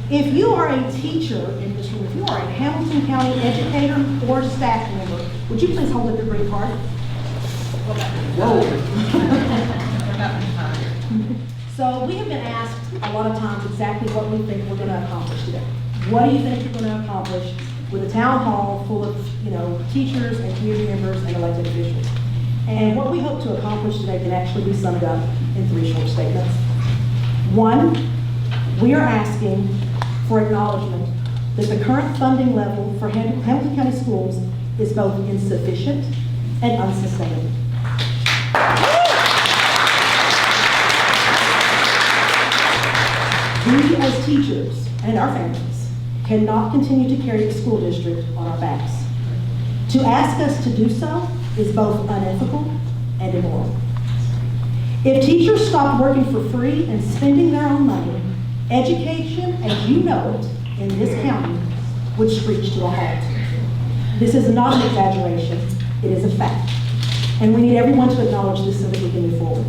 If you are a teacher in this room, if you are a Hamilton County educator or staff member, would you please hold up your green card? Whoa. So we have been asked a lot of times exactly what we think we're going to accomplish today. What do you think you're going to accomplish with a town hall full of, teachers and community members and elected officials? And what we hope to accomplish today can actually be summed up in 3 short statements. 1, we are asking for acknowledgement that the current funding level for Hamilton County schools is both insufficient and unsustainable. We as teachers and our families cannot continue to carry the school district on our backs. To ask us to do so is both unethical and immoral. If teachers stopped working for free and spending their own money, education as you know it in this county would screech to a halt. This is not an exaggeration, it is a fact. And we need everyone to acknowledge this so that we can move forward.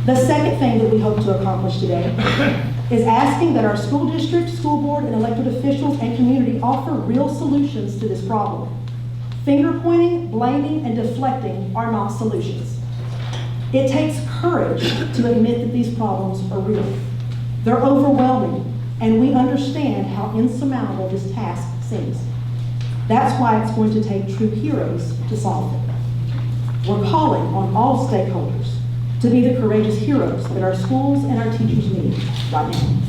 The second thing that we hope to accomplish today is asking that our school district, school board, and elected officials and community offer real solutions to this problem. Finger pointing, blaming, and deflecting are not solutions. It takes courage to admit that these problems are real. They're overwhelming, and we understand how insurmountable this task seems. That's why it's going to take true heroes to solve it. We're calling on all stakeholders to be the courageous heroes that our schools and our teachers need right now.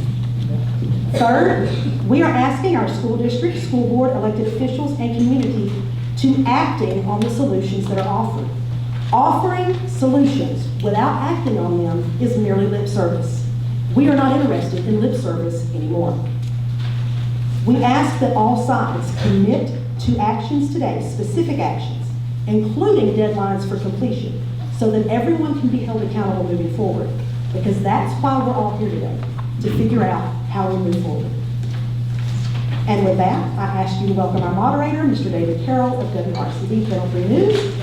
Third, we are asking our school district, school board, elected officials, and community to acting on the solutions that are offered. Offering solutions without acting on them is merely lip service. We are not interested in lip service anymore. We ask that all sides commit to actions today, specific actions, including deadlines for completion, so that everyone can be held accountable moving forward, because that's why we're all here today, to figure out how we move forward. And with that, I ask you to welcome our moderator, Mr. David Carroll of WRCB Channel 3 News.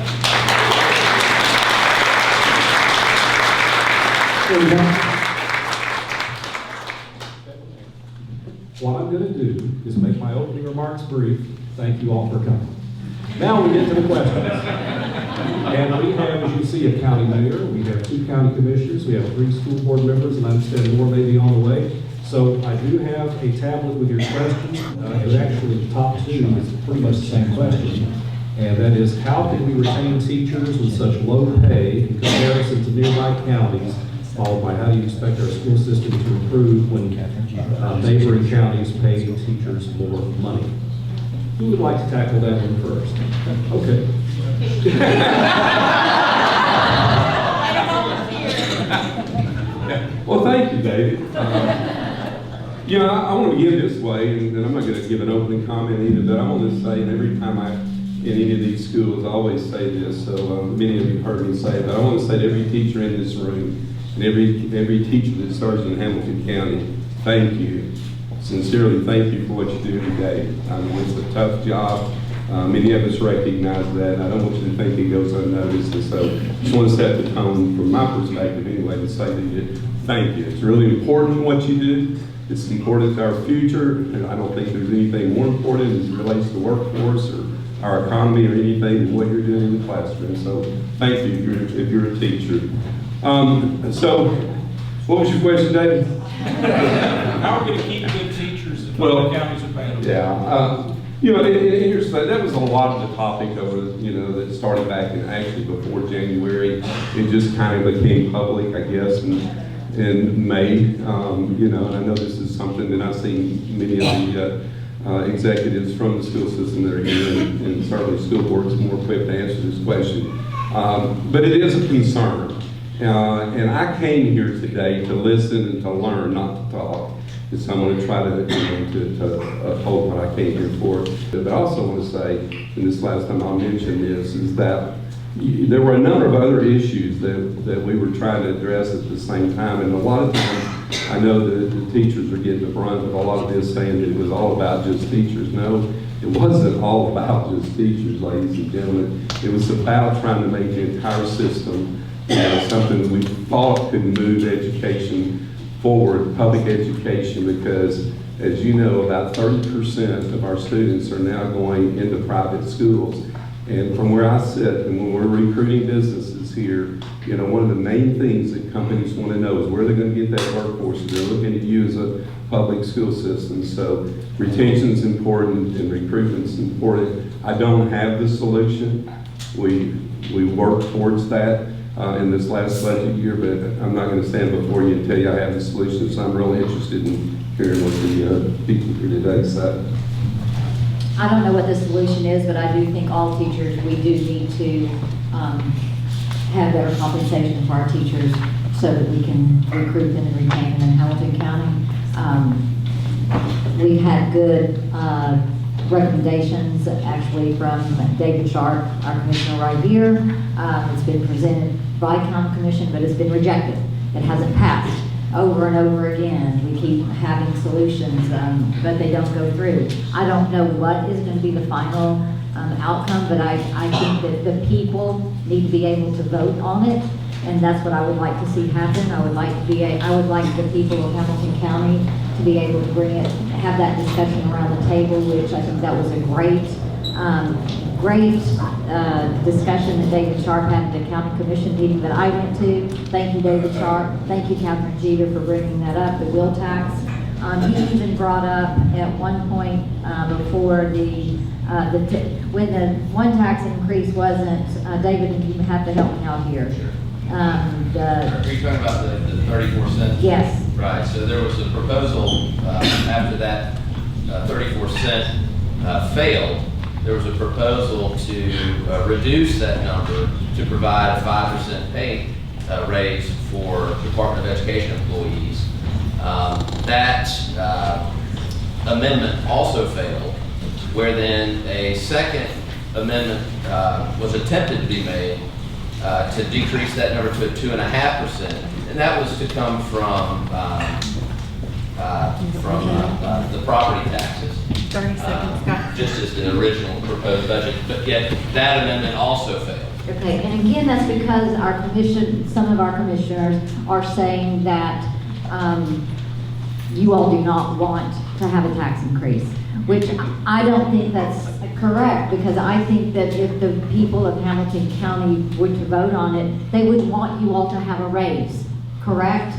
What I'm going to do is make my opening remarks brief. Thank you all for coming. Now we get to the questions. And we have, as you see, a county mayor, we have 2 county commissioners, we have 3 school board members, and I understand more may be on the way. So I do have a tablet with your questions. It's actually the top 2 is pretty much the same question. And that is, how can we retain teachers with such low pay in comparison to nearby counties? Followed by, how do you expect our school system to improve when neighboring counties pay teachers more money? Who would like to tackle that one first? Okay. Well, thank you, David. I want to begin this way, and I'm not going to give an opening comment either, but I want to say, and every time I'm in any of these schools, I always say this, so many of you have heard me say it, but I want to say to every teacher in this room, and every teacher that starts in Hamilton County, thank you. Sincerely, thank you for what you do today. It's a tough job. Many of us recognize that. I don't want you to think it goes unnoticed. And so I just want to set the tone from my perspective anyway to say to you, thank you. It's really important what you do. It's important to our future. And I don't think there's anything more important as it relates to the workforce or our economy or anything than what you're doing in the classroom. So thank you if you're a teacher. So what was your question, David? How are we going to keep good teachers if other counties are paying them? Yeah, here's that was a lot of the topic over, that started back actually before January. It just kind of became public, I guess, in May. And I know this is something that I've seen many of the executives from the school system that are here, and certainly school boards more equipped to answer this question. But it is a concern. And I came here today to listen and to learn, not to talk. So I'm going to try to uphold what I came here for. But I also want to say, and this last time I'll mention this, is that there were a number of other issues that we were trying to address at the same time. And a lot of times, I know that the teachers are getting the brunt of a lot of this, saying that it was all about just teachers. No, it wasn't all about just teachers, ladies and gentlemen. It was about trying to make the entire system something that we thought could move education forward public education, because as you know, about 30% of our students are now going into private schools. And from where I sit, and when we're recruiting businesses here, you know, one of the main things that companies want to know is where they're going to get that workforce. They're looking at you as a public school system. So retention is important and recruitment is important. I don't have the solution. We work towards that in this last budget year, but I'm not going to stand before you and tell you I have the solution. So I'm really interested in hearing what the people here today say. I don't know what the solution is, but I do think all teachers, we do need to have better compensation for our teachers so that we can recruit them and retain them in Hamilton County. We've had good recommendations actually from David Sharpe, our commissioner right here. It's been presented by County Commission, but it's been rejected. It hasn't passed. Over and over again, we keep having solutions, but they don't go through. I don't know what is going to be the final outcome, but I think that the people need to be able to vote on it, and that's what I would like to see happen. I would like the people of Hamilton County to be able to bring it, have that discussion around the table, which I think that was a great discussion that David Sharpe had at the County Commission meeting that I went to. Thank you, David Sharpe. Thank you, Katherlyn Geter, for bringing that up, the wheel tax. He even brought up at one point before when the one tax increase wasn't, David, you have to help me out here. Are you talking about the 34 cents? Yes. Right, so there was a proposal after that 34 cent failed. There was a proposal to reduce that number to provide a 5% pay raise for Department of Education employees. That amendment also failed, where then a second amendment was attempted to be made to decrease that number to 2.5%, and that was to come from the property taxes. 30 seconds, Scott. Just as the original proposed budget, but yet that amendment also failed. Okay, and again, that's because our commission, some of our commissioners are saying that you all do not want to have a tax increase, which I don't think that's correct, because I think that if the people of Hamilton County were to vote on it, they would want you all to have a raise, correct?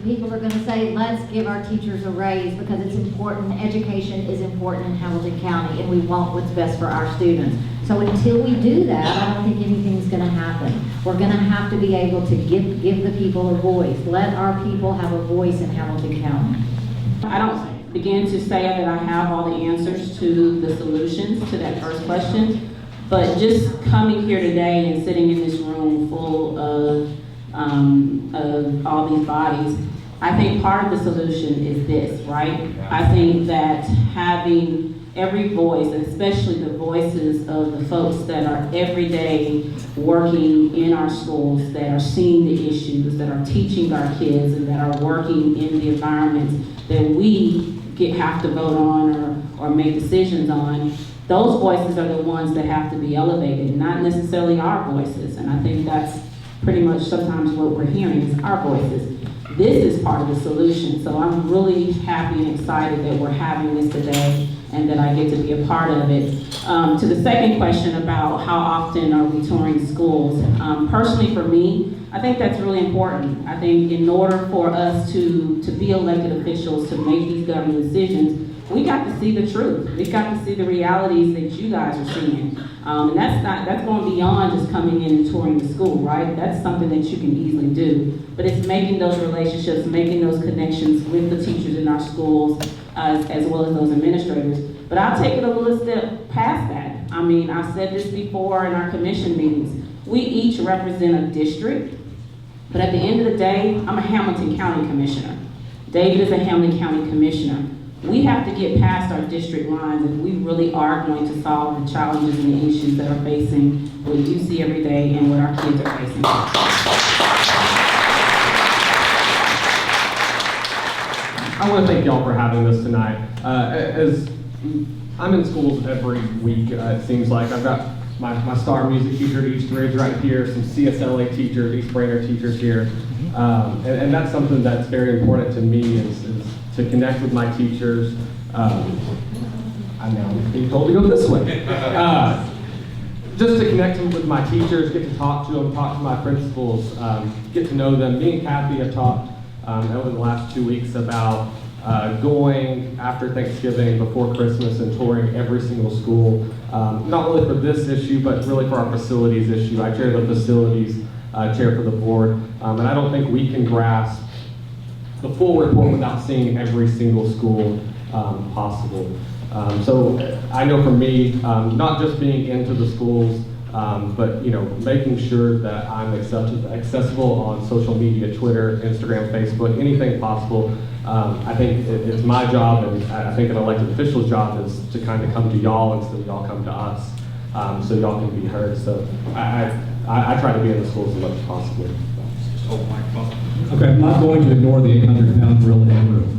People are going to say, let's give our teachers a raise because it's important. Education is important in Hamilton County, and we want what's best for our students. So until we do that, I don't think anything's going to happen. We're going to have to be able to give the people a voice. Let our people have a voice in Hamilton County. I don't begin to say that I have all the answers to the solutions to that first question, but just coming here today and sitting in this room full of all these bodies, I think part of the solution is this, right? I think that having every voice, and especially the voices of the folks that are every day working in our schools, that are seeing the issues, that are teaching our kids, and that are working in the environments that we have to vote on or make decisions on, those voices are the ones that have to be elevated, not necessarily our voices. And I think that's pretty much sometimes what we're hearing is our voices. This is part of the solution, so I'm really happy and excited that we're having this today and that I get to be a part of it. To the second question about how often are we touring schools, personally for me, I think that's really important. I think in order for us to be elected officials, to make these government decisions, we got to see the truth. We've got to see the realities that you guys are seeing. And that's going beyond just coming in and touring the school, right? That's something that you can easily do. But it's making those relationships, making those connections with the teachers in our schools, as well as those administrators. But I'll take it a little step past that. I mean, I've said this before in our commission meetings. We each represent a district, but at the end of the day, I'm a Hamilton County Commissioner. David is a Hamilton County Commissioner. We have to get past our district lines if we really are going to solve the challenges and the issues that are facing what you see every day and what our kids are facing. I want to thank y'all for having this tonight. As I'm in schools every week, it seems like I've got my star music teacher at East Ridge right here, some CSLA teachers, East Brainerd teachers here. And that's something that's very important to me is to connect with my teachers. I'm now being told to go this way. Just to connect with my teachers, get to talk to them, talk to my principals, get to know them. Me and Kathy have talked over the last 2 weeks about going after Thanksgiving, before Christmas, and touring every single school, not only for this issue, but really for our facilities issue. I chair the facilities chair for the board, and I don't think we can grasp the full report without seeing every single school possible. So I know for me, not just being into the schools, but making sure that I'm accessible on social media, Twitter, Instagram, Facebook, anything possible. I think it's my job, and I think an elected official's job is to kind of come to y'all instead of y'all come to us, so y'all can be heard. So I try to be in the schools as much as possible. Okay, I'm not going to ignore the 800-pound gorilla in the room.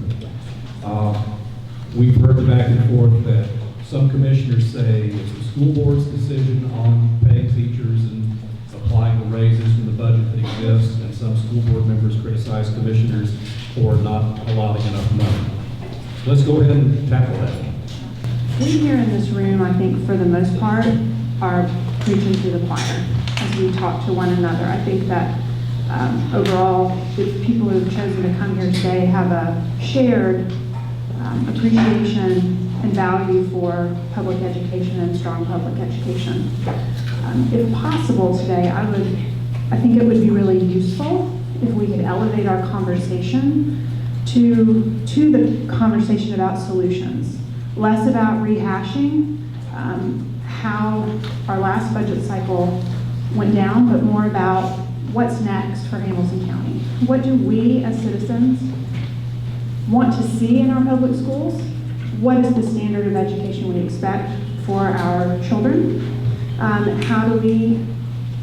We've heard the back and forth that some commissioners say it's the school board's decision on paying teachers and applying the raises from the budget that exists, and some school board members criticize commissioners for not allowing enough money. Let's go ahead and tackle that. We here in this room, I think for the most part, are preaching to the choir as we talk to one another. I think that overall, the people who have chosen to come here today have a shared appreciation and value for public education and strong public education. If possible today, I think it would be really useful if we could elevate our conversation to the conversation about solutions, less about rehashing how our last budget cycle went down, but more about what's next for Hamilton County. What do we as citizens want to see in our public schools? What is the standard of education we expect for our children? How do we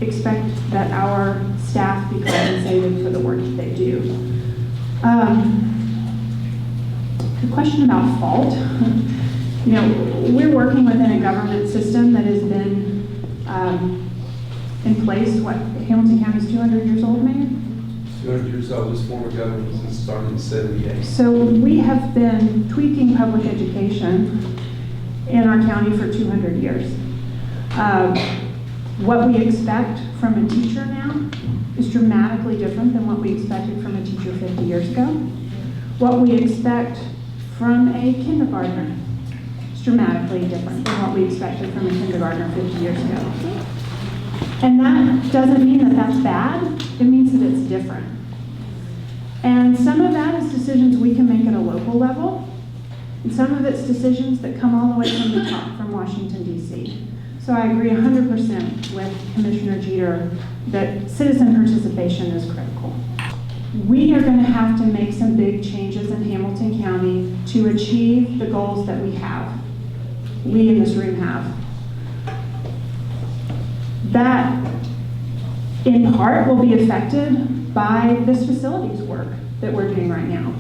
expect that our staff be compensated for the work that they do? The question about fault, we're working within a government system that has been in place, Hamilton County is 200 years old, Mayor? 200 years old, this form of government since started in '78. So we have been tweaking public education in our county for 200 years. What we expect from a teacher now is dramatically different than what we expected from a teacher 50 years ago. What we expect from a kindergartner is dramatically different than what we expected from a kindergartner 50 years ago. And that doesn't mean that that's bad, it means that it's different. And some of that is decisions we can make at a local level, and some of it's decisions that come all the way from the top, from Washington, D.C. So I agree 100% with Commissioner Geter that citizen participation is critical. We are going to have to make some big changes in Hamilton County to achieve the goals that we in this room have. That, in part, will be affected by this facilities work that we're doing right now.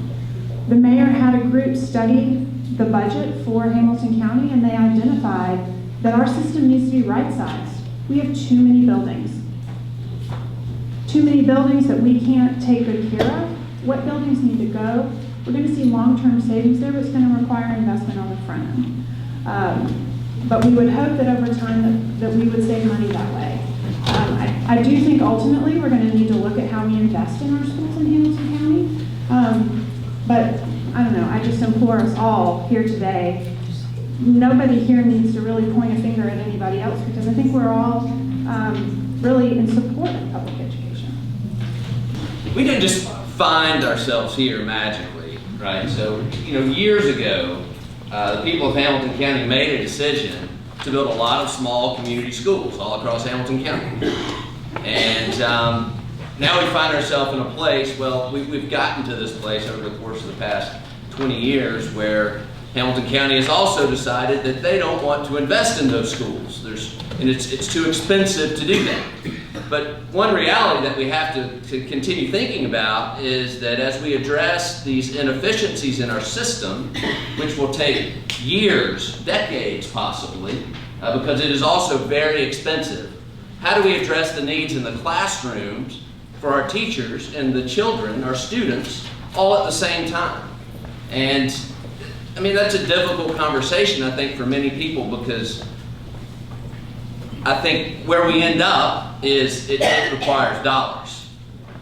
The mayor had a group study the budget for Hamilton County, and they identified that our system needs to be right-sized. We have too many buildings. Too many buildings that we can't take good care of. What buildings need to go? We're going to see long-term savings there, but it's going to require investment on the front end. But we would hope that over time that we would save money that way. I do think ultimately we're going to need to look at how we invest in our schools in Hamilton County. But I don't know, I just implore us all here today, nobody here needs to really point a finger at anybody else, because I think we're all really in support of public education. We didn't just find ourselves here magically, right? So, years ago, the people of Hamilton County made a decision to build a lot of small community schools all across Hamilton County. And now we find ourselves in a place, we've gotten to this place over the course of the past 20 years where Hamilton County has also decided that they don't want to invest in those schools. And it's too expensive to do that. But one reality that we have to continue thinking about is that as we address these inefficiencies in our system, which will take years, decades possibly, because it is also very expensive. How do we address the needs in the classrooms for our teachers and the children, our students, all at the same time? And I mean, that's a difficult conversation, I think, for many people, because I think where we end up is it requires dollars.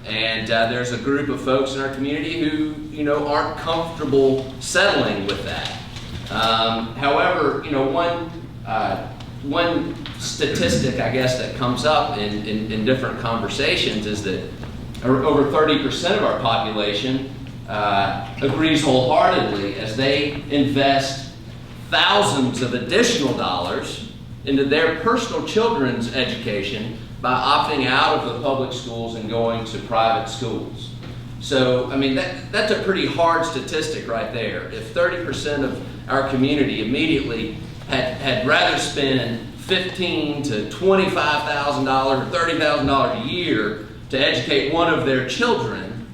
And there's a group of folks in our community who, you know, aren't comfortable settling with that. However, you know, one statistic, I guess, that comes up in different conversations is that over 30% of our population agrees wholeheartedly as they invest thousands of additional dollars into their personal children's education by opting out of the public schools and going to private schools. So, I mean, that's a pretty hard statistic right there. If 30% of our community immediately had rather spend $15,000 to $25,000 or $30,000 a year to educate one of their children,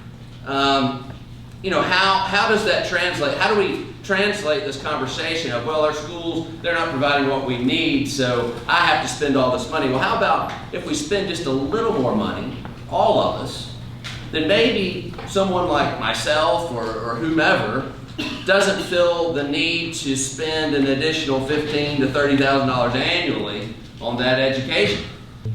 you know, how does that translate? How do we translate this conversation of, well, our schools, they're not providing what we need, so I have to spend all this money. Well, how about if we spend just a little more money, all of us, then maybe someone like myself or whomever doesn't feel the need to spend an additional $15,000 to $30,000 annually on that education.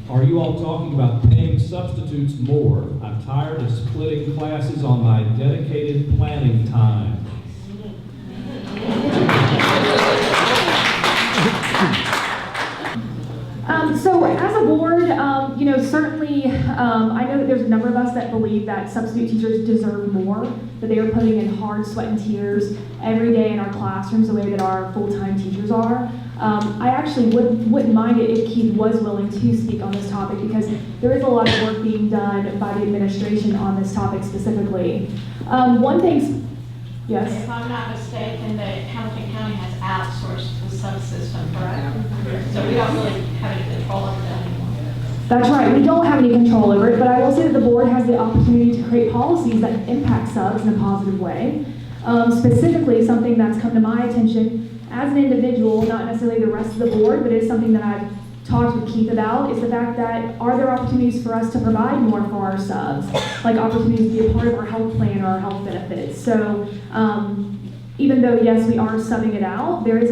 Are you all talking about paying substitutes more? I'm tired of splitting classes on my dedicated planning time. So as a board, you know, certainly I know that there's a number of us that believe that substitute teachers deserve more, that they are putting in hard sweat and tears every day in our classrooms the way that our full-time teachers are. I actually wouldn't mind it if Keith was willing to speak on this topic, because there is a lot of work being done by the administration on this topic specifically. One thing, yes? If I'm not mistaken, that Hamilton County has outsourced the subsystem, correct? So we don't really have any control over that anymore. That's right, we don't have any control over it, but I will say that the board has the opportunity to create policies that impact subs in a positive way. Specifically, something that's come to my attention as an individual, not necessarily the rest of the board, but it's something that I've talked with Keith about, is the fact that are there opportunities for us to provide more for our subs, like opportunities to be a part of our health plan or our health benefits. So even though, yes, we are subbing it out, there is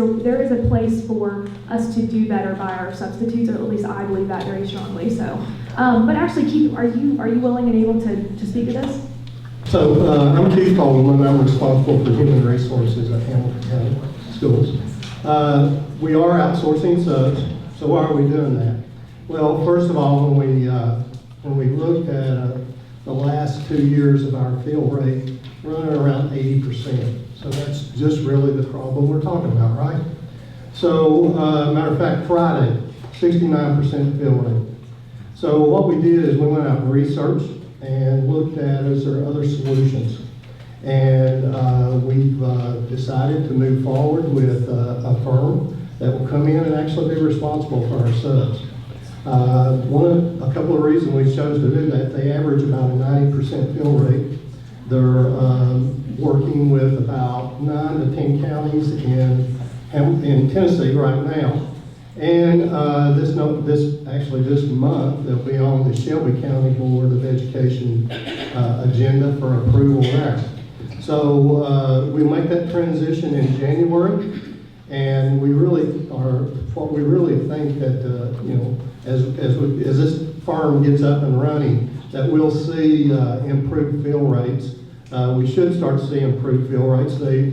a place for us to do better by our substitutes, or at least I believe that very strongly. So, but actually, Keith, are you willing and able to speak to this? So I'm Keith Coleman. I'm responsible for human resources at Hamilton County Schools. We are outsourcing subs. So why are we doing that? Well, first of all, when we look at the last 2 years of our fill rate, running around 80%. So that's just really the problem we're talking about, right? So, matter of fact, Friday, 69% fill rate. So what we did is we went out and researched and looked at, is there other solutions? And we've decided to move forward with a firm that will come in and actually be responsible for our subs. A couple of reasons we chose to do that, they average about a 90% fill rate. They're working with about 9 to 10 counties in Tennessee right now. And this month, they'll be on the Shelby County Board of Education agenda for approval there. So we'll make that transition in January, and we really think that you know, as this farm gets up and running, that we'll see improved fill rates. We should start to see improved fill rates. They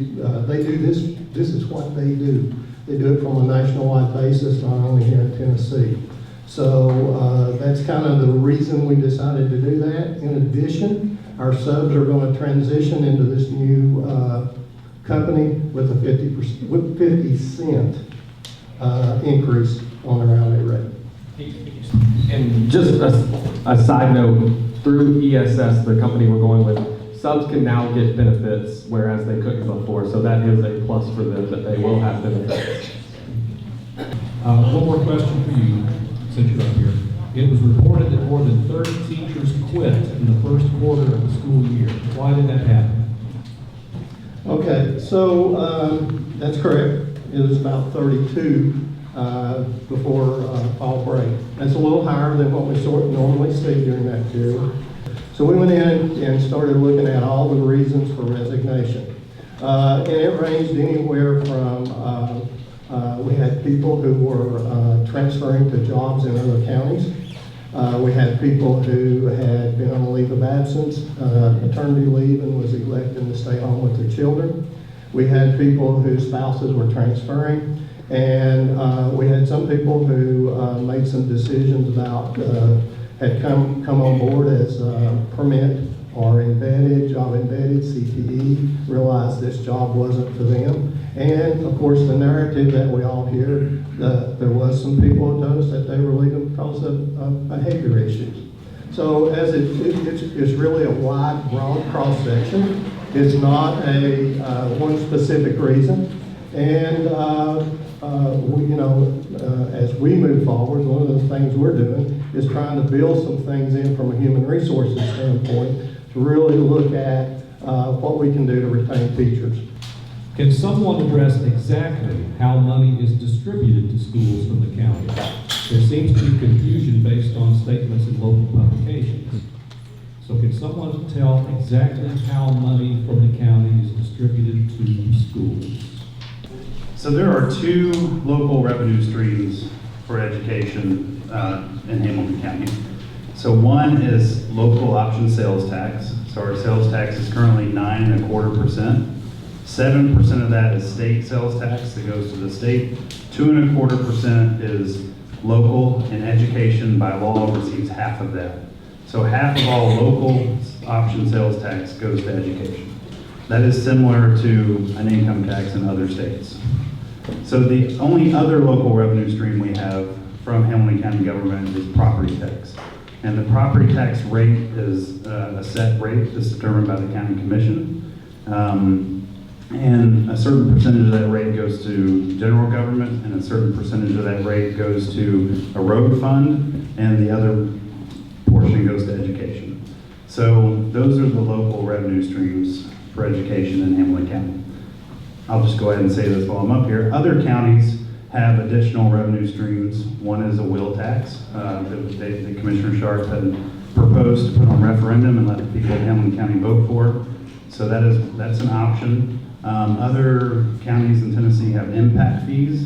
do this. This is what they do. They do it from a nationwide basis, not only here in Tennessee. So that's kind of the reason we decided to do that. In addition, our subs are going to transition into this new company with a 50 cent increase on their hourly rate. And just a side note, through ESS, the company we're going with, subs can now get benefits, whereas they couldn't before. So that is a plus for them, that they will have benefits. One more question for you, since you're up here. It was reported that more than 30 teachers quit in the first quarter of the school year. Why did that happen? Okay, so that's correct. It was about 32. before fall break. That's a little higher than what we normally see during that period. So we went in and started looking at all the reasons for resignation. And it ranged anywhere from, we had people who were transferring to jobs in other counties. We had people who had been on a leave of absence, maternity leave, and was elected to stay home with their children. We had people whose spouses were transferring. And we had some people who made some decisions about, had come on board as permit or job embedded, CTE, realized this job wasn't for them. And of course, the narrative that we all hear, there was some people who told us that they were leaving because of behavior issues. So as it's really a wide, broad cross-section. It's not a one specific reason. And as we move forward, one of the things we're doing is trying to build some things in from a human resources standpoint to really look at what we can do to retain teachers. Can someone address exactly how money is distributed to schools from the county? There seems to be confusion based on statements in local publications. So can someone tell exactly how money from the county is distributed to schools? So there are two local revenue streams for education in Hamilton County. So one is local option sales tax. So our sales tax is currently 9.25%. 7% of that is state sales tax that goes to the state. 2.25% is local, and education by law receives half of that. So half of all local option sales tax goes to education. That is similar to an income tax in other states. So the only other local revenue stream we have from Hamilton County government is property tax. And the property tax rate is a set rate that's determined by the County Commission. And a certain percentage of that rate goes to general government, and a certain percentage of that rate goes to a road fund, and the other portion goes to education. So those are the local revenue streams for education in Hamilton County. I'll just go ahead and say this while I'm up here. Other counties have additional revenue streams. One is a wheel tax that Commissioner Sharpe had proposed to put on referendum and let the people of Hamilton County vote for. So that's an option. Other counties in Tennessee have impact fees.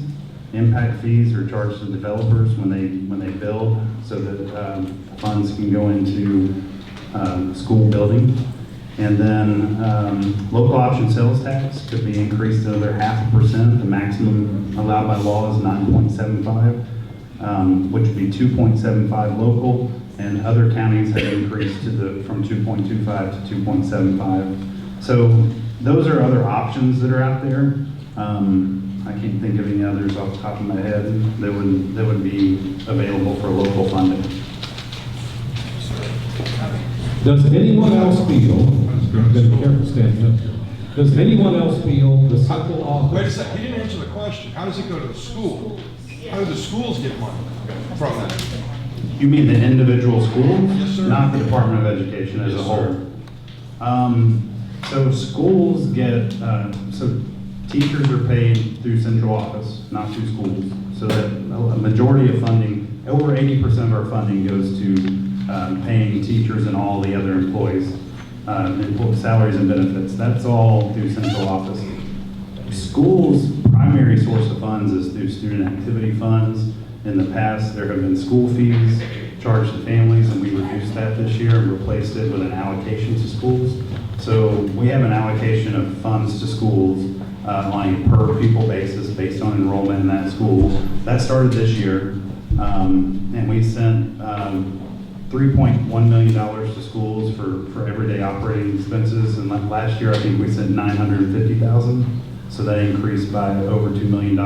Impact fees are charged to developers when they build, so that funds can go into school building. And then local option sales tax could be increased to another 0.5%. The maximum allowed by law is 9.75, which would be 2.75 local, and other counties have increased from 2.25 to 2.75. So those are other options that are out there. I can't think of any others off the top of my head that would be available for local funding. Does anyone else feel, I'm going to be careful standing up here. Does anyone else feel the central office? Wait a second, you didn't answer the question. How does it go to the school? How do the schools get money from that? You mean the individual schools? Yes, sir. Not the Department of Education as a whole. So schools get, so teachers are paid through central office, not through schools. So that a majority of funding, over 80% of our funding goes to paying teachers and all the other employees, salaries and benefits. That's all through central office. Schools' primary source of funds is through student activity funds. In the past, there have been school fees charged to families, and we reduced that this year and replaced it with an allocation to schools. So we have an allocation of funds to schools on a per pupil basis based on enrollment in that school. That started this year, and we sent $3.1 million to schools for everyday operating expenses, and last year I think we sent $950,000, so that increased by over $2 million.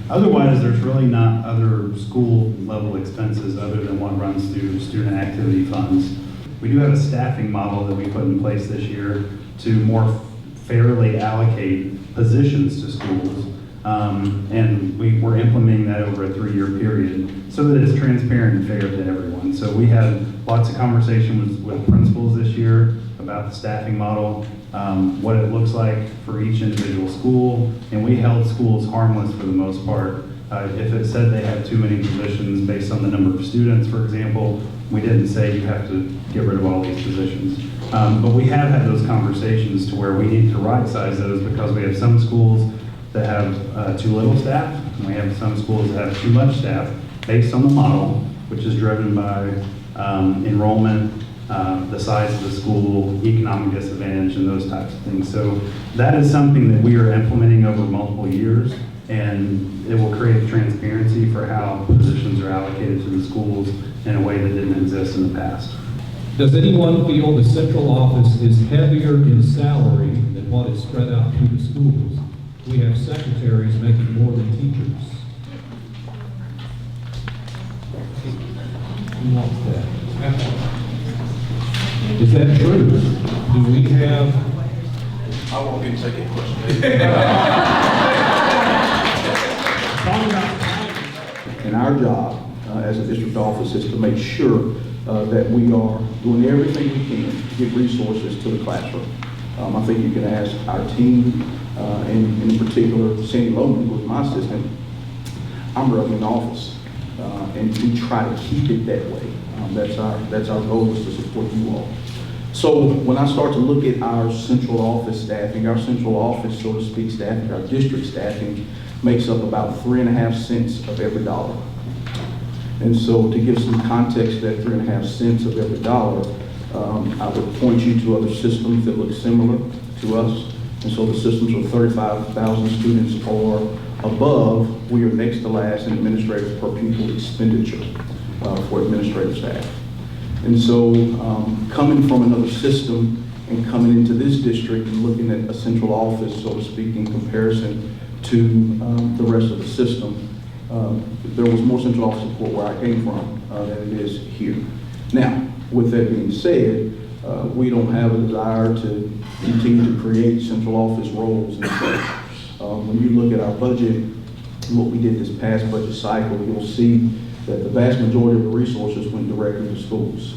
Otherwise, there's really not other school level expenses other than what runs through student activity funds. We do have a staffing model that we put in place this year to more fairly allocate positions to schools. And we're implementing that over a 3-year period so that it's transparent and fair to everyone. So we had lots of conversations with principals this year about the staffing model, what it looks like for each individual school, and we held schools harmless for the most part If it said they had too many positions based on the number of students, for example, we didn't say you have to get rid of all these positions. But we have had those conversations to where we need to right-size those because we have some schools that have too little staff, and we have some schools that have too much staff based on the model, which is driven by enrollment, the size of the school, economic disadvantage, and those types of things. So that is something that we are implementing over multiple years, and it will create transparency for how positions are allocated to the schools in a way that didn't exist in the past. Does anyone feel the central office is heavier in salary than what is spread out through the schools? We have secretaries making more than teachers. Who wants that? Is that true? Do we have? I won't get to take any questions. And our job as a district office is to make sure that we are doing everything we can to get resources to the classroom. I think you can ask our team, and in particular, Sandy Loman, who is my assistant. I'm running the office, and we try to keep it that way. That's our goal, is to support you all. So when I start to look at our central office staffing, our central office, so to speak, staffing, our district staffing makes up about 3.5 cents of every dollar. And so to give some context to that 3.5 cents of every dollar, I would point you to other systems that look similar to us. And so the systems with 35,000 students or above, we are next to last in administrative per pupil expenditure for administrative staff. And so coming from another system and coming into this district and looking at a central office, so to speak, in comparison to the rest of the system, there was more central office support where I came from than it is here. Now, with that being said, we don't have a desire to continue to create central office roles and such. When you look at our budget and what we did this past budget cycle, you'll see that the vast majority of the resources went directly to schools,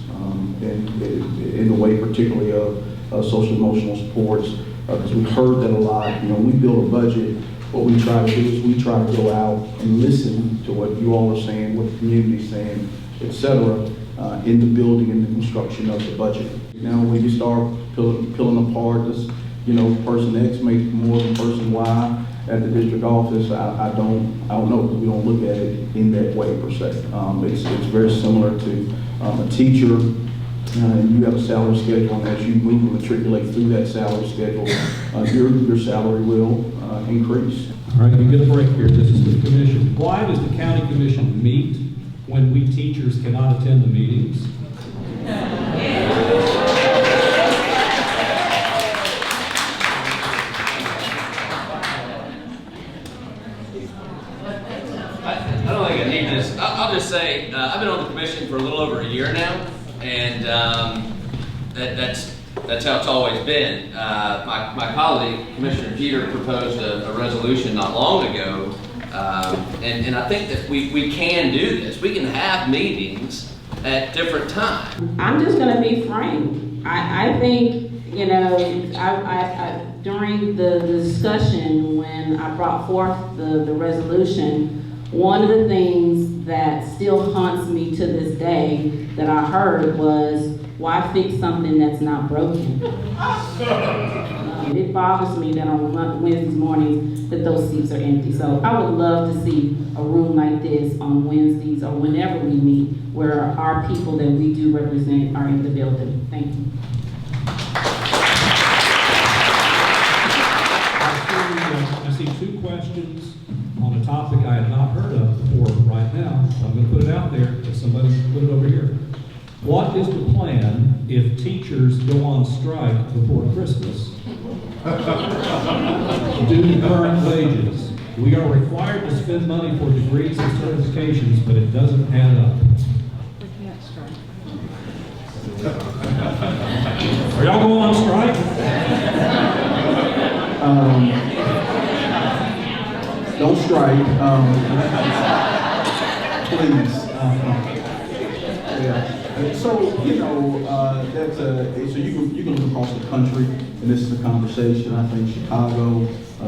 and in the way particularly of social emotional supports, because we've heard that a lot. You know, when we build a budget, what we try to do is we try to go out and listen to what you all are saying, what the community is saying, etc., in the building and the construction of the budget. Now, when you start peeling apart this, you know, person X makes more than person Y at the district office, I don't know, because we don't look at it in that way per se. It's very similar to a teacher. You have a salary schedule, and as you move and matriculate through that salary schedule, your salary will increase. All right, you get a break here. This is the commission. Why does the county commission meet when we teachers cannot attend the meetings? I don't think I need this. I'll just say, I've been on the commission for a little over a year now, and that's how it's always been. My colleague, Commissioner Geter, proposed a resolution not long ago, and I think that we can do this. We can have meetings at different times. I'm just going to be frank. I think, you know, I during the discussion when I brought forth the resolution, one of the things that still haunts me to this day that I heard was, why fix something that's not broken? It bothers me that on Wednesday mornings that those seats are empty. So I would love to see a room like this on Wednesdays or whenever we meet where our people that we do represent are in the building. Thank you. I see two questions on a topic I had not heard of before right now. So I'm going to put it out there if somebody can put it over here. What is the plan if teachers go on strike before Christmas due to current wages? We are required to spend money for degrees and certifications, but it doesn't add up. Are y'all going on strike? Don't strike, please. Yeah. So, you know, that's so you can look across the country, and this is a conversation. I think Chicago,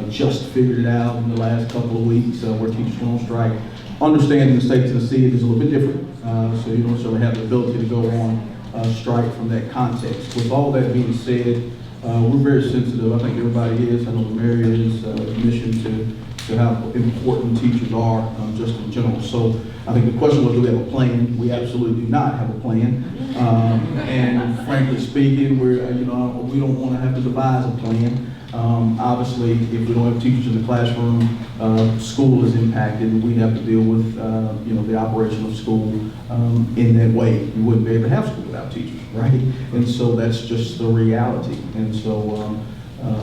just figured it out in the last couple of weeks where teachers went on strike. Understanding the state of Tennessee, it is a little bit different, so you don't necessarily have the ability to go on strike from that context. With all that being said, we're very sensitive. I think everybody is. I know the mayor is, commission to how important teachers are just in general. So I think the question was, do we have a plan? We absolutely do not have a plan. And frankly speaking, we don't want to have to devise a plan. Obviously, if we don't have teachers in the classroom, school is impacted, and we have to deal with the operation of school in that way. We wouldn't be able to have school without teachers, right? And so that's just the reality. And so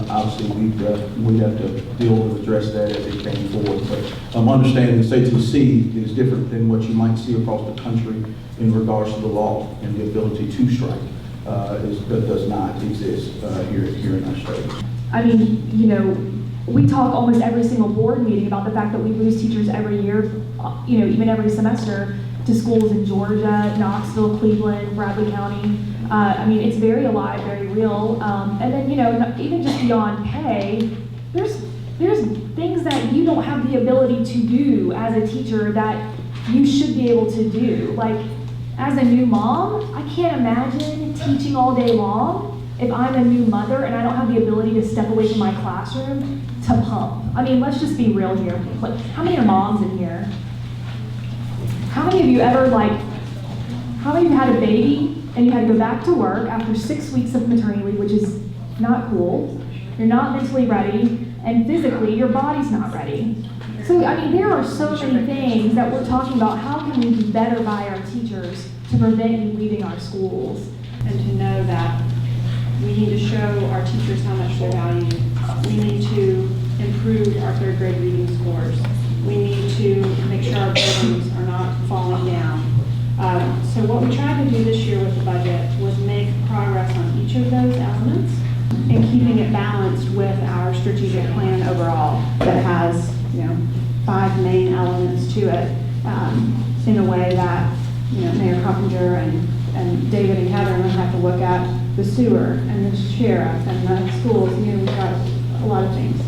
obviously we have to deal with address that as it came forward. But understanding the state of Tennessee is different than what you might see across the country in regards to the law and the ability to strike. That does not exist here in our state. I mean, we talk almost every single board meeting about the fact that we lose teachers every year, even every semester, to schools in Georgia, Knoxville, Cleveland, Bradley County. I mean, it's very alive, very real. And then, even just beyond pay, there's things that you don't have the ability to do as a teacher that you should be able to do. Like, as a new mom, I can't imagine teaching all day long if I'm a new mother and I don't have the ability to step away from my classroom to pump. I mean, let's just be real here. Like, how many are moms in here? How many of you ever, how many of you had a baby and you had to go back to work after 6 weeks of maternity leave, which is not cool. You're not mentally ready, and physically, your body's not ready. So, I mean, there are so many things that we're talking about. How can we do better by our teachers to prevent you leaving our schools? And to know that we need to show our teachers how much they're valued. We need to improve our third grade reading scores. We need to make sure our buildings are not falling down. So what we tried to do this year with the budget was make progress on each of those elements and keeping it balanced with our strategic plan overall that has 5 main elements to it in a way that Mayor Coppinger and David and Katherlyn have to look at the sewer and the sheriff and the schools. We've got a lot of things.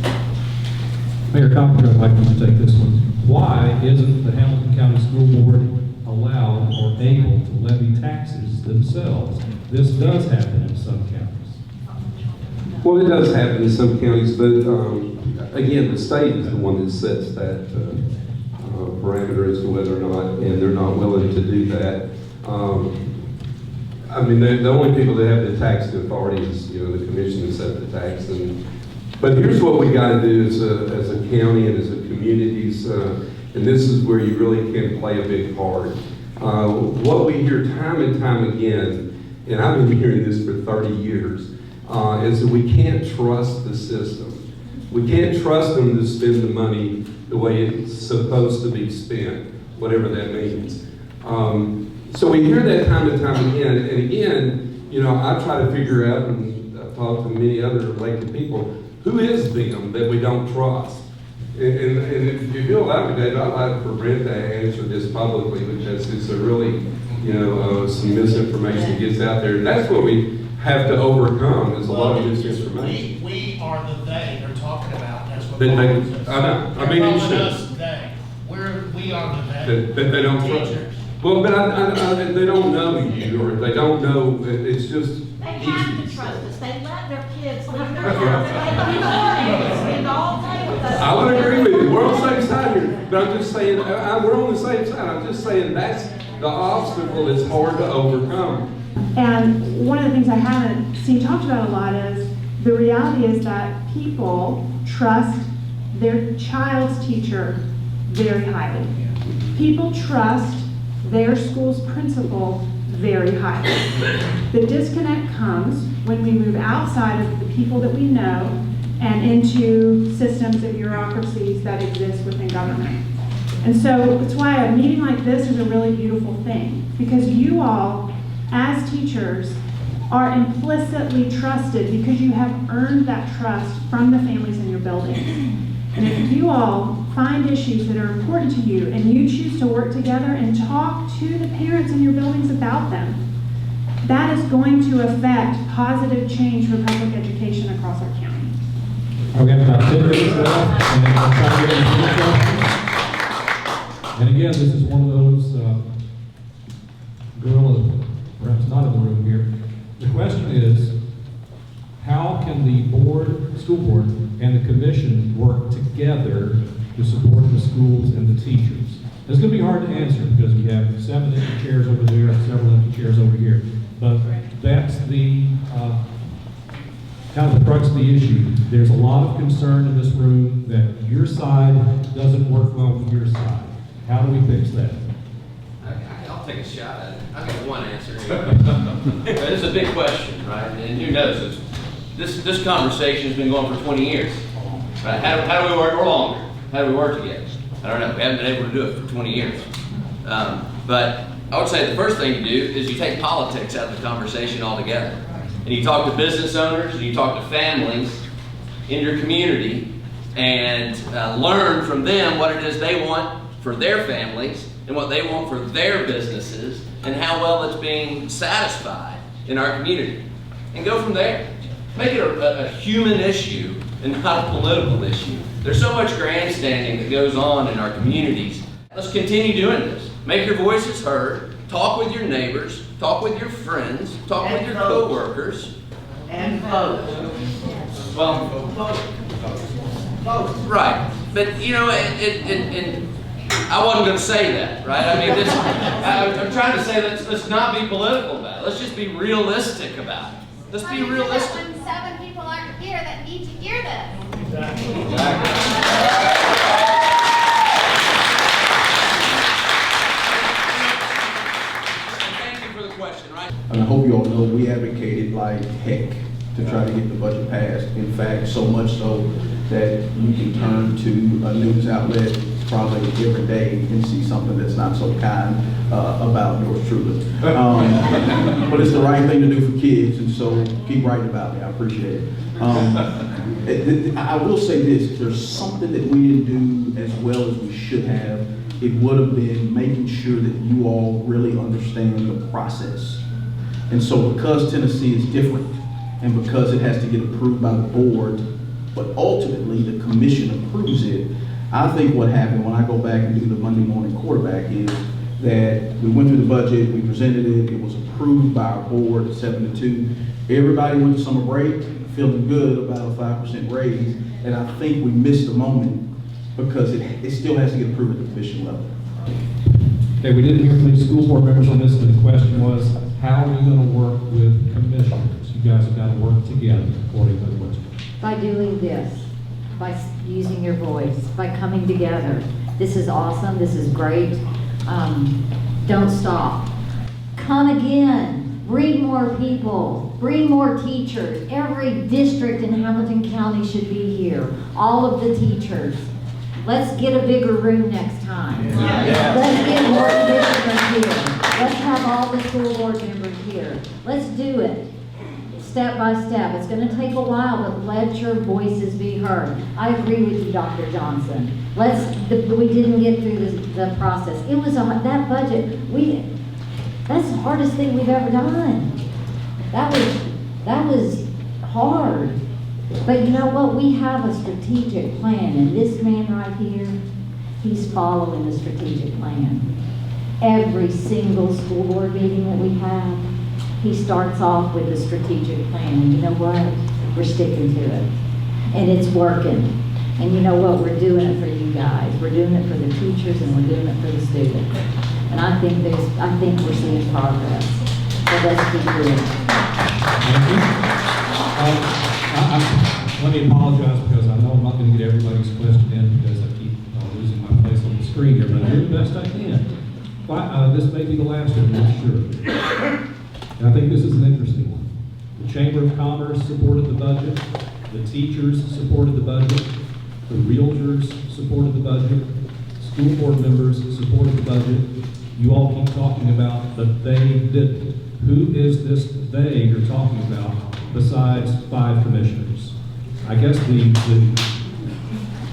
Mayor Coppinger, I'd like you to take this one. Why isn't the Hamilton County School Board allowed or able to levy taxes themselves? This does happen in some counties. Well, it does happen in some counties, but again, the state is the one that sets that parameter as to whether or not, and they're not willing to do that. I mean, the only people that have the tax authority is, the commission that set the tax. But here's what we got to do as a county and as a communities, and this is where you really can play a big part. What we hear time and time again, and I've been hearing this for 30 years, is that we can't trust the system. We can't trust them to spend the money the way it's supposed to be spent, whatever that means. So we hear that time and time again, and again, I try to figure out, and I've talked to many other elected people, who is them that we don't trust? And if you'll allow me, Dave, I'd like for Brent to answer this publicly, because it's a really, some misinformation gets out there, and that's what we have to overcome, is a lot of misinformation. We are the they they're talking about. That's what They says. I mean, They're it calling should. us they. We are the they. That they don't trust. Teachers. Well, but they don't know you, or they don't know, it's just They have to trust us. They let their kids leave their house. They spend all day with us. I would agree with you. We're on the same side here, but I'm just saying, we're on the same side. I'm just saying that's the obstacle that's hard to overcome. And one of the things I haven't seen talked about a lot is the reality is that people trust their child's teacher very highly. People trust their school's principal very highly. The disconnect comes when we move outside of the people that we know and into systems and bureaucracies that exist within government. And so it's why a meeting like this is a really beautiful thing, because you all, as teachers, are implicitly trusted because you have earned that trust from the families in your building. And if you all find issues that are important to you and you choose to work together and talk to the parents in your buildings about them, that is going to affect positive change for public education across our county. We have about 10 minutes yourself and try to get into questions. And again, this is one of those gorillas, perhaps not in the room here. The question is, how can the board, school board, and the commission work together to support the schools and the teachers? It's going to be hard to answer because we have 7 empty chairs over there and several empty chairs over here. But that's the kind of the crux of the issue. There's a lot of concern in this room that your side doesn't work well with your side. How do we fix that? I'll take a shot at it. I've got one answer here. It's a big question, right? And who knows this? This conversation has been going for 20 years. Right? How do we work, or longer? How do we work together? I don't know. We haven't been able to do it for 20 years. But I would say the first thing you do is you take politics out of the conversation altogether. And you talk to business owners, and you talk to families in your community, and learn from them what it is they want for their families and what they want for their businesses and how well it's being satisfied in our community. And go from there. Make it a human issue and not a political issue. There's so much grandstanding that goes on in our communities. Let's continue doing this. Make your voices heard. Talk with your neighbors. Talk with your friends. Talk with your co-workers. And vote. Well, right. But, you know, I wasn't going to say that, right? I mean, I'm trying to say let's not be political about it. Let's just be realistic about it. Let's be realistic. When 7 people aren't here that need to hear this. Exactly. Thank you for the question, right? And I hope you all know we advocated like heck to try to get the budget passed. In fact, so much so that you can turn to a news outlet probably every day and see something that's not so kind about yours truly. But it's the right thing to do for kids, and so keep writing about me. I appreciate it. I will say this, if there's something that we didn't do as well as we should have, it would have been making sure that you all really understand the process. And so because Tennessee is different, and because it has to get approved by the board, but ultimately the commission approves it, I think what happened when I go back and do the Monday morning quarterback is that we went through the budget, we presented it, it was approved by our board 7-2. Everybody went to summer break feeling good about a 5% raise, and I think we missed the moment because it still has to get approved at the commission level. Okay, we didn't hear from any school board members on this, but the question was, how are we going to work with commissioners? You guys have got to work together, according to the question. By doing this, by using your voice, by coming together. This is awesome, this is great. Don't stop. Come again, bring more people, bring more teachers. Every district in Hamilton County should be here, all of the teachers. Let's get a bigger room next time. Yeah. Let's get more commissioners here. Let's have all the school board members here. Let's do it. Step by step. It's going to take a while, but let your voices be heard. I agree with you, Dr. Johnson. We didn't get through the process. It was that budget. That's the hardest thing we've ever done. That was hard. But you know what? We have a strategic plan, and this man right here, he's following the strategic plan. Every single school board meeting that we have, he starts off with a strategic plan, and you know what? We're sticking to it. And it's working. And you know what? We're doing it for you guys. We're doing it for the teachers, and we're doing it for the students. And I think we're seeing progress. So let's keep doing it. Thank you. Let me apologize because I know I'm not going to get everybody's question in because I keep losing my place on the screen here, but I do the best I can. This may be the last one, I'm not sure. And I think this is an interesting one. The Chamber of Commerce supported the budget. The teachers supported the budget. The realtors supported the budget. School board members supported the budget. You all keep talking about the they didn't. Who is this they you're talking about besides 5 commissioners? I guess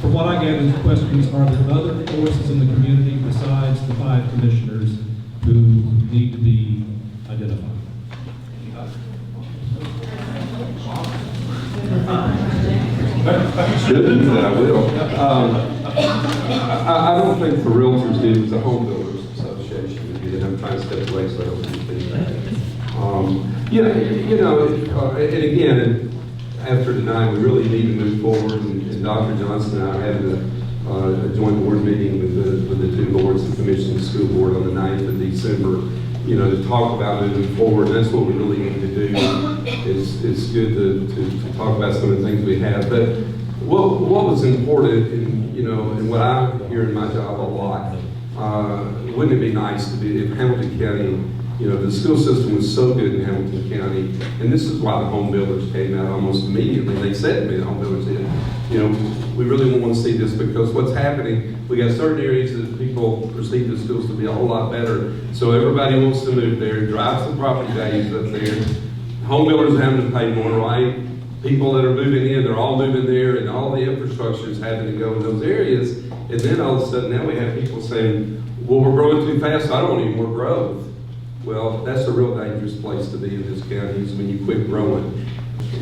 from what I gather, the question is, are there other forces in the community besides the 5 commissioners who need to be identified? Should, that I will. I don't think the realtors do, it's a home builders association. And I'm trying to step away so I don't do things like yeah, you know, and again, after tonight, we really need to move forward. And Dr. Johnson and I had a joint board meeting with the two boards, the commission and the school board, on the 9th of December, you know, to talk about moving forward. And that's what we really need to do. It's good to talk about some of the things we have. But what was important, and you know, and what I hear in my job a lot, wouldn't it be nice to be in Hamilton County? You know, the school system was so good in Hamilton County, and this is why the home builders came out almost immediately. They said to me, the home builders did, you know, we really want to see this, because what's happening, we got certain areas that people perceive the schools to be a whole lot better. So everybody wants to move there, drives the property values up there. Home builders are having to pay more, right? People that are moving in, they're all moving there, and all the infrastructure is having to go in those areas. And then all of a sudden now we have people saying, well, we're growing too fast, so I don't want any more growth. Well, that's a real dangerous place to be in this county, is when you quit growing.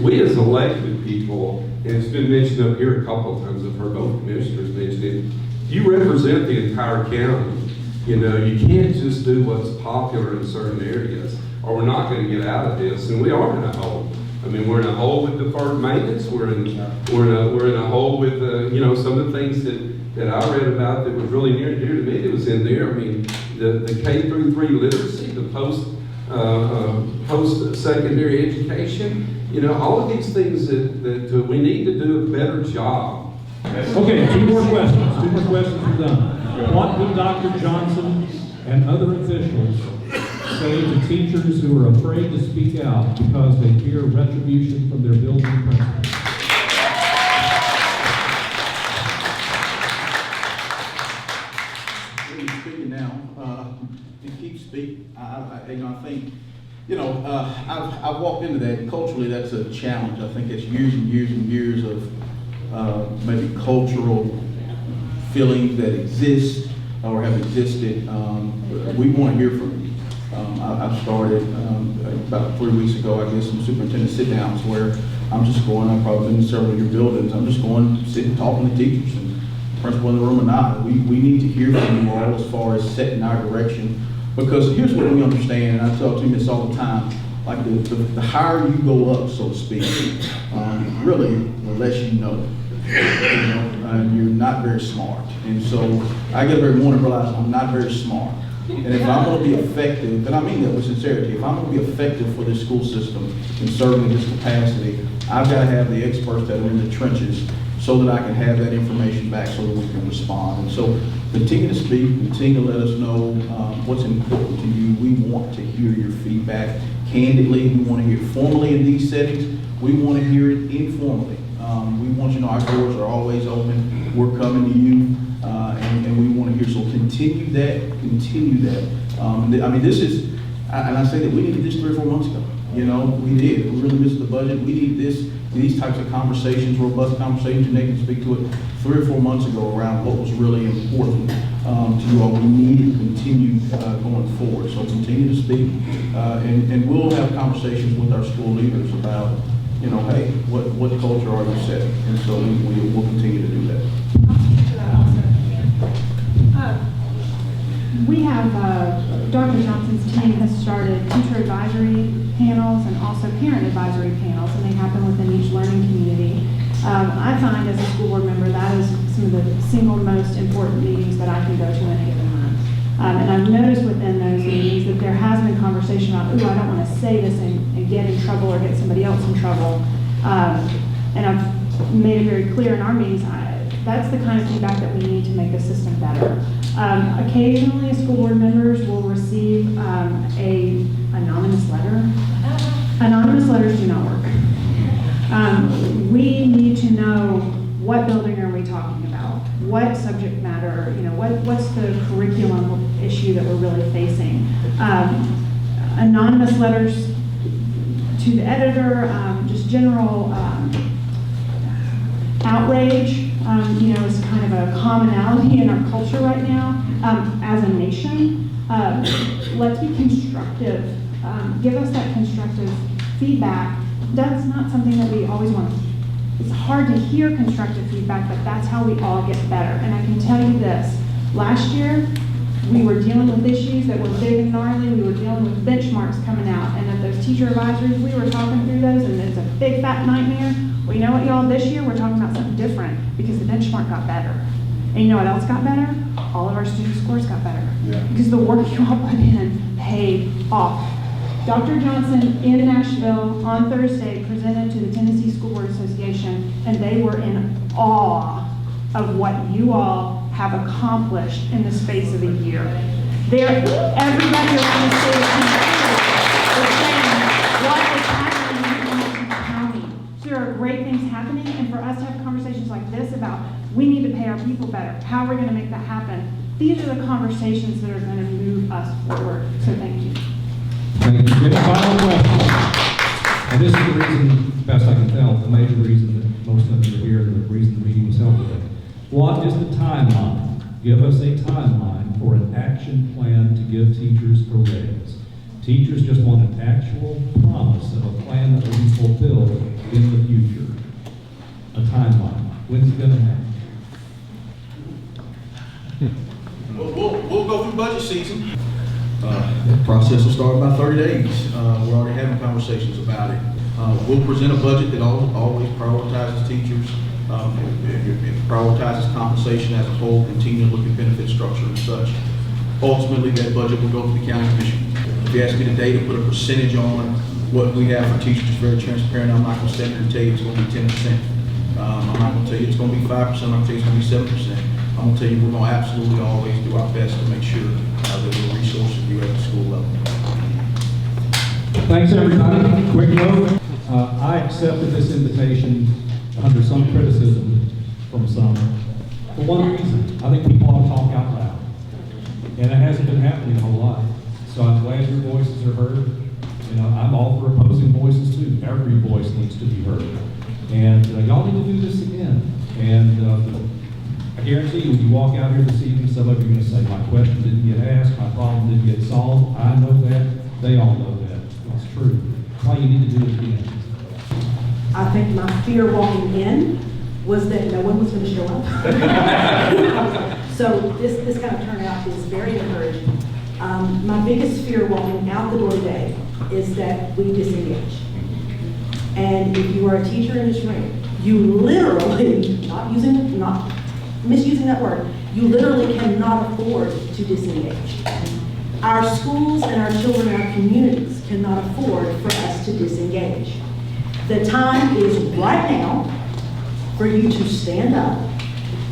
We as elected people, and it's been mentioned up here a couple of times, I've heard both commissioners mention it, you represent the entire county. You know, you can't just do what's popular in certain areas, or we're not going to get out of this, and we are in a hole. I mean, we're in a hole with deferred maintenance, we're in a hole with, you know, some of the things that I read about that was really near and dear to me that was in there. I mean, the K-3 literacy, the post-secondary education, you know, all of these things that we need to do a better job. Okay, two more questions. Two more questions are done. What would Dr. Johnson and other officials say to teachers who are afraid to speak out because they fear retribution from their building principals? Speaking now, and keep speaking. I think, you know, I've walked into that, and culturally that's a challenge. I think it's years and years and years of maybe cultural feelings that exist or have existed. We want to hear from you. I started about 3 weeks ago, I guess, some superintendent sit-downs where I'm just going, I've probably been in several of your buildings, I'm just going, sitting, talking to teachers, and principal in the room or not. We need to hear from you all as far as setting our direction, because here's what we understand, and I tell teams this all the time, like the higher you go up, so to speak, really, the less you know. You're not very smart. And so I get up every morning and realize I'm not very smart. And if I'm going to be effective, and I mean that with sincerity, if I'm going to be effective for this school system in serving in this capacity, I've got to have the experts that are in the trenches so that I can have that information back so that we can respond. And so continue to speak, continue to let us know what's important to you. We want to hear your feedback candidly. We want to hear it formally in these settings. We want to hear it informally. We want you to know our doors are always open. We're coming to you, and we want to hear. So continue that. I mean, this is, and I say that we needed this 3 or 4 months ago. You know, we did. We really missed the budget. We need these types of conversations, robust conversations, and they can speak to it 3 or 4 months ago around what was really important to you all. We need to continue going forward. So continue to speak, and we'll have conversations with our school leaders about, you know, hey, what culture are you setting? And so we'll continue to do that. We have, Dr. Johnson's team has started teacher advisory panels and also parent advisory panels, and they happen within each learning community. I find as a school board member that is some of the single most important meetings that I can go to in a given month. And I've noticed within those meetings that there has been conversation about, ooh, I don't want to say this and get in trouble or get somebody else in trouble. And I've made it very clear in our meetings, that's the kind of feedback that we need to make the system better. Occasionally, school board members will receive a anonymous letter. Anonymous letters do not work. We need to know what building are we talking about, what subject matter, you know, what's the curriculum issue that we're really facing. Anonymous letters to the editor, just general outrage. You know, is kind of a commonality in our culture right now. As a nation, let's be constructive. Give us that constructive feedback. That's not something that we always want to It's hard to hear constructive feedback, but that's how we all get better. And I can tell you this, last year, we were dealing with issues that were big and gnarly. We were dealing with benchmarks coming out. And at those teacher advisories, we were talking through those, and it's a big fat nightmare. Well, you know what, y'all, this year, we're talking about something different because the benchmark got better. And you know what else got better? All of our student scores got better. Yeah. Because the work you all put in paid off. Dr. Johnson in Nashville on Thursday presented to the Tennessee School Board Association, and they were in awe of what you all have accomplished in the space of a year. Everybody around the state is saying what is happening in Hamilton County. So there are great things happening, and for us to have conversations like this about we need to pay our people better, how are we going to make that happen? These are the conversations that are going to move us forward. So thank you. Thank you. Any final questions? And this is the reason, best I can tell, the major reason that most of you are here, the reason the meeting was held today. What is the timeline? Give us a timeline for an action plan to give teachers a raise. Teachers just want an actual promise of a plan that will be fulfilled in the future. A timeline. When's it going to happen? We'll go through budget season. The process will start in about 30 days. We're already having conversations about it. We'll present a budget that always prioritizes teachers, it prioritizes compensation as a whole, continue to look at benefit structure and such. Ultimately, that budget will go to the county commission. If you ask me today to put a percentage on what we have for teachers, it's very transparent. I'm not going to stand here and tell you it's going to be 10%. I'm not going to tell you it's going to be 5%. I'm going to tell you it's going to be 7%. I'm going to tell you we're going to absolutely always do our best to make sure that we're resourcing you at the school level. Thanks, everybody. Quick note. I accepted this invitation under some criticism from some for one reason. I think people ought to talk out loud. And it hasn't been happening a whole lot. So I'm glad your voices are heard. You know, I'm all for opposing voices too. Every voice needs to be heard. And y'all need to do this again. And I guarantee you, when you walk out here this evening, some of you are going to say, my question didn't get asked, my problem didn't get solved. I know that. They all know that. It's true. That's why you need to do it again. I think my fear walking in was that no one was going to show up. So this kind of turnout is very encouraging. My biggest fear walking out the door today is that we disengage. And if you are a teacher in this room, you literally, not misusing that word, you literally cannot afford to disengage. Our schools and our children and our communities cannot afford for us to disengage. The time is right now for you to stand up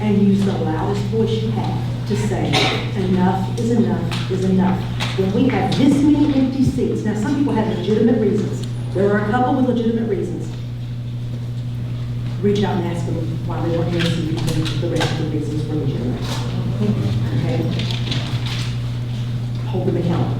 and use the loudest voice you have to say, enough is enough is enough. When we have this many empty seats, now some people have legitimate reasons. There are a couple with legitimate reasons. Reach out and ask them why they weren't here to see the rest of the reasons were legitimate. Okay? Hold them accountable.